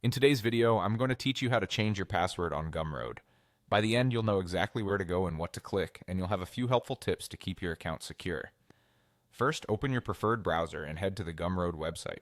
In today's video, I'm going to teach you how to change your password on Gumroad. By the end, you'll know exactly where to go and what to click, and you'll have a few helpful tips to keep your account secure. First, open your preferred browser and head to the Gumroad website.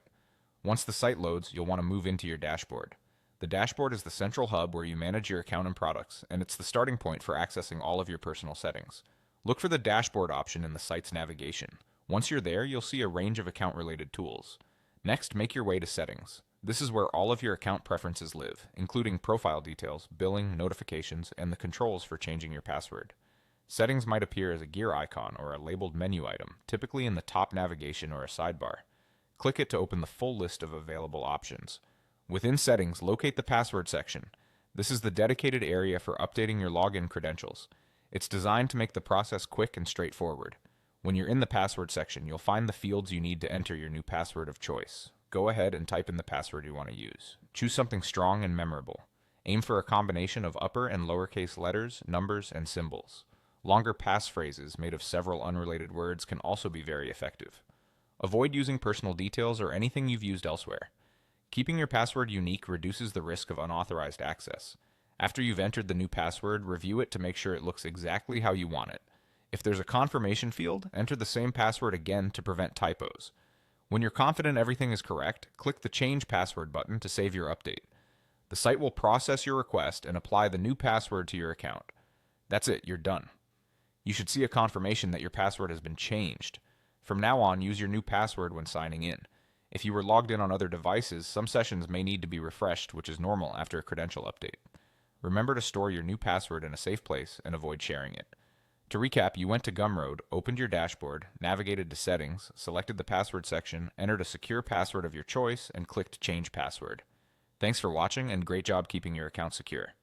Once the site loads, you'll want to move into your dashboard. The dashboard is the central hub where you manage your account and products, and it's the starting point for accessing all of your personal settings. Look for the dashboard option in the site's navigation. Once you're there, you'll see a range of account-related tools. Next, make your way to Settings. This is where all of your account preferences live, including profile details, billing, notifications, and the controls for changing your password. Settings might appear as a gear icon or a labeled menu item, typically in the top navigation or a sidebar. Click it to open the full list of available options. Within Settings, locate the Password section. This is the dedicated area for updating your login credentials. It's designed to make the process quick and straightforward. When you're in the Password section, you'll find the fields you need to enter your new password of choice. Go ahead and type in the password you want to use. Choose something strong and memorable. Aim for a combination of upper and lowercase letters, numbers, and symbols. Longer passphrases made of several unrelated words can also be very effective. Avoid using personal details or anything you've used elsewhere. Keeping your password unique reduces the risk of unauthorized access. After you've entered the new password, review it to make sure it looks exactly how you want it. If there's a confirmation field, enter the same password again to prevent typos. When you're confident everything is correct, click the Change Password button to save your update. The site will process your request and apply the new password to your account. That's it, you're done. You should see a confirmation that your password has been changed. From now on, use your new password when signing in. If you were logged in on other devices, some sessions may need to be refreshed, which is normal after a credential update. Remember to store your new password in a safe place and avoid sharing it. To recap, you went to Gumroad, opened your dashboard, navigated to Settings, selected the Password section, entered a secure password of your choice, and clicked Change Password. Thanks for watching, and great job keeping your account secure.